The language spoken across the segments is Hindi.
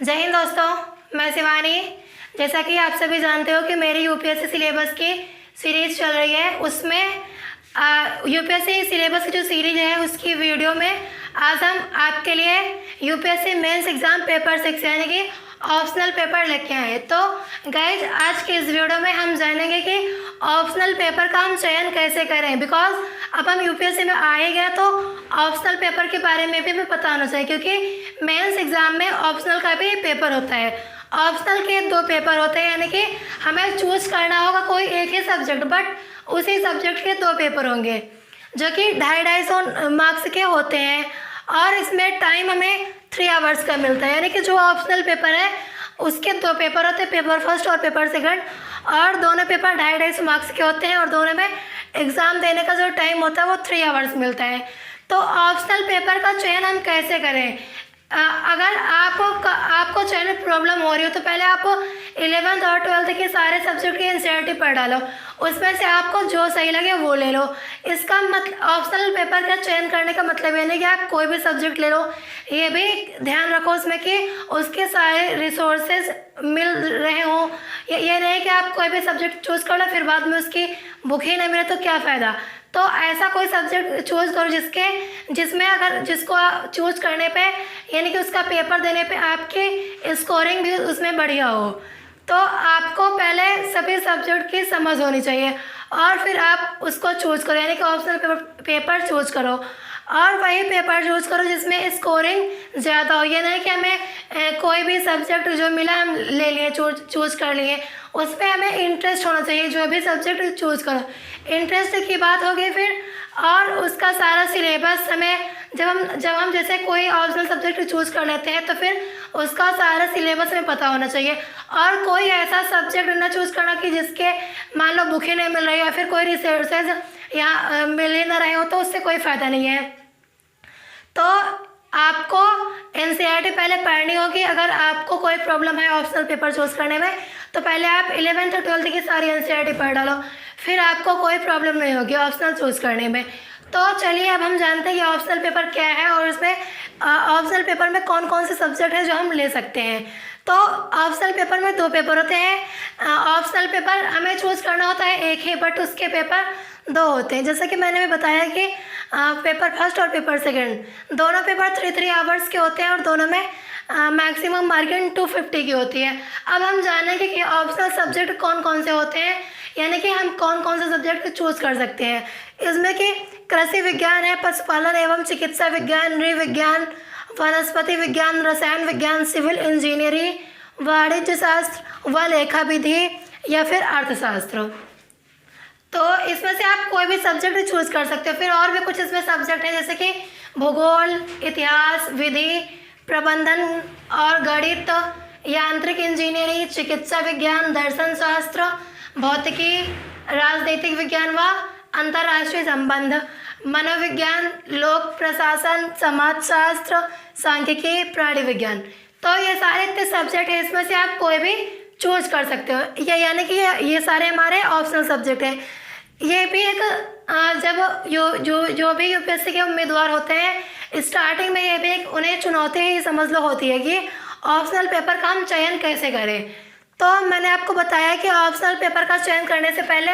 जय हिंद दोस्तों, मैं शिवानी। जैसा कि आप सभी जानते हो कि मेरी यूपीएससी सिलेबस की सीरीज़ चल रही है। उसमें यूपीएससी सिलेबस की जो सीरीज है उसकी वीडियो में आज हम आपके लिए यूपीएससी मेंस एग्ज़ाम पेपर 6 यानी कि ऑप्शनल पेपर लेके आए हैं। तो गाइज आज के इस वीडियो में हम जानेंगे कि ऑप्शनल पेपर का हम चयन कैसे करें। बिकॉज अब हम यूपीएससी में आए गए तो ऑप्शनल पेपर के बारे में भी हमें पता होना चाहिए, क्योंकि मेंस एग्ज़ाम में ऑप्शनल का भी पेपर होता है। ऑप्शनल के 2 पेपर होते हैं, यानी कि हमें चूज करना होगा कोई एक ही सब्जेक्ट, बट उसी सब्जेक्ट के 2 पेपर होंगे जो कि 250-250 मार्क्स के होते हैं। और इसमें टाइम हमें 3 आवर्स का मिलता है, यानी कि जो ऑप्शनल पेपर है उसके 2 पेपर होते हैं, पेपर फर्स्ट और पेपर सेकंड। और दोनों पेपर 250-250 मार्क्स के होते हैं और दोनों में एग्ज़ाम देने का जो टाइम होता है वो 3 आवर्स मिलता है। तो ऑप्शनल पेपर का चयन हम कैसे करें? अगर आपको चयन में प्रॉब्लम हो रही हो तो पहले आप 11th और 12th के सारे सब्जेक्ट की एनसीईआरटी पढ़ डालो, उसमें से आपको जो सही लगे वो ले लो। इसका मतलब ऑप्शनल पेपर का चयन करने का मतलब ये नहीं कि आप कोई भी सब्जेक्ट ले लो, ये भी ध्यान रखो उसमें कि उसके सारे रिसोर्सेज मिल रहे हों। ये नहीं कि आप कोई भी सब्जेक्ट चूज़ कर लो फिर बाद में उसकी बुक ही नहीं मिले तो क्या फ़ायदा। तो ऐसा कोई सब्जेक्ट चूज़ करो जिसको चूज़ करने पे यानी कि उसका पेपर देने पे आपकी स्कोरिंग भी उसमें बढ़िया हो। तो आपको पहले सभी सब्जेक्ट की समझ होनी चाहिए और फिर आप उसको चूज़ करो, यानी कि ऑप्शनल पेपर चूज़ करो। और वही पेपर चूज़ करो जिसमें स्कोरिंग ज़्यादा हो। ये नहीं कि हमें कोई भी सब्जेक्ट जो मिला हम ले लिए, चूज़ कर लिए, उस पर हमें इंटरेस्ट होना चाहिए। जो भी सब्जेक्ट चूज़ करो, इंटरेस्ट की बात होगी फिर। और उसका सारा सिलेबस हमें जब हम जैसे कोई ऑप्शनल सब्जेक्ट चूज़ कर लेते हैं तो फिर उसका सारा सिलेबस हमें पता होना चाहिए। और कोई ऐसा सब्जेक्ट ना चूज़ करना कि जिसके मान लो बुक ही नहीं मिल रही हो या फिर कोई रिसोर्सेज या मिल ही ना रहे हो, तो उससे कोई फ़ायदा नहीं है। तो आपको एनसीईआरटी पहले पढ़नी होगी। अगर आपको कोई प्रॉब्लम है ऑप्शनल पेपर चूज़ करने में तो पहले आप 11th और 12th की सारी एनसीईआरटी पढ़ डालो, फिर आपको कोई प्रॉब्लम नहीं होगी ऑप्शनल चूज़ करने में। तो चलिए अब हम जानते हैं कि ऑप्शनल पेपर क्या है और उसमें ऑप्शनल पेपर में कौन कौन से सब्जेक्ट हैं जो हम ले सकते हैं। तो ऑप्शनल पेपर में 2 पेपर होते हैं। ऑप्शनल पेपर हमें चूज़ करना होता है एक ही, बट उसके पेपर 2 होते हैं। जैसा कि मैंने भी बताया कि पेपर फर्स्ट और पेपर सेकंड दोनों पेपर 3 आवर्स के होते हैं और दोनों में मैक्सिमम मार्किंग 250 की होती है। अब हम जानेंगे कि ऑप्शनल सब्जेक्ट कौन कौन से होते हैं, यानी कि हम कौन कौन से सब्जेक्ट चूज़ कर सकते हैं। इसमें कि कृषि विज्ञान है, पशुपालन एवं चिकित्सा विज्ञान, नृविज्ञान, वनस्पति विज्ञान, रसायन विज्ञान, सिविल इंजीनियरिंग, वाणिज्य शास्त्र व लेखा विधि या फिर अर्थशास्त्र। तो इसमें से आप कोई भी सब्जेक्ट चूज़ कर सकते हो। फिर और भी कुछ इसमें सब्जेक्ट हैं जैसे कि भूगोल, इतिहास, विधि, प्रबंधन और गणित, यांत्रिक इंजीनियरिंग, चिकित्सा विज्ञान, दर्शन शास्त्र, भौतिकी, राजनीतिक विज्ञान व अंतर्राष्ट्रीय संबंध, मनोविज्ञान, लोक प्रशासन, समाजशास्त्र, सांख्यिकी, प्राणी विज्ञान। तो ये सारे इतने सब्जेक्ट हैं, इसमें से आप कोई भी चूज कर सकते हो। यानी कि ये सारे हमारे ऑप्शनल सब्जेक्ट हैं। ये भी एक जब जो भी यूपीएससी के उम्मीदवार होते हैं स्टार्टिंग में ये भी एक उन्हें चुनौती ही समझ लो होती है कि ऑप्शनल पेपर का हम चयन कैसे करें। तो मैंने आपको बताया कि ऑप्शनल पेपर का चयन करने से पहले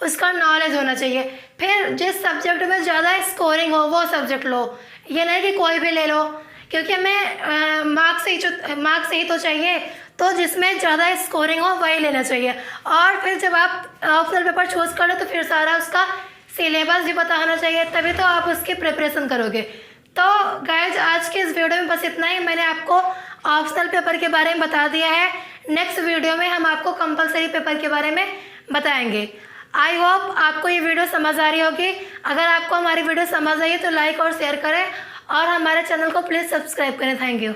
उसका नॉलेज होना चाहिए। फिर जिस सब्जेक्ट में ज़्यादा स्कोरिंग हो वो सब्जेक्ट लो, ये नहीं कि कोई भी ले लो, क्योंकि हमें मार्क्स ही तो चाहिए। तो जिसमें ज़्यादा स्कोरिंग हो वही लेना चाहिए। और फिर जब आप ऑप्शनल पेपर चूज़ करो तो फिर सारा उसका सिलेबस भी पता होना चाहिए, तभी तो आप उसकी प्रिपरेशन करोगे। तो गाइज आज के इस वीडियो में बस इतना ही। मैंने आपको ऑप्शनल पेपर के बारे में बता दिया है। नेक्स्ट वीडियो में हम आपको कंपलसरी पेपर के बारे में बताएंगे। आई होप आपको ये वीडियो समझ आ रही होगी। अगर आपको हमारी वीडियो समझ आई है तो लाइक और शेयर करें और हमारे चैनल को प्लीज़ सब्सक्राइब करें। Thank you.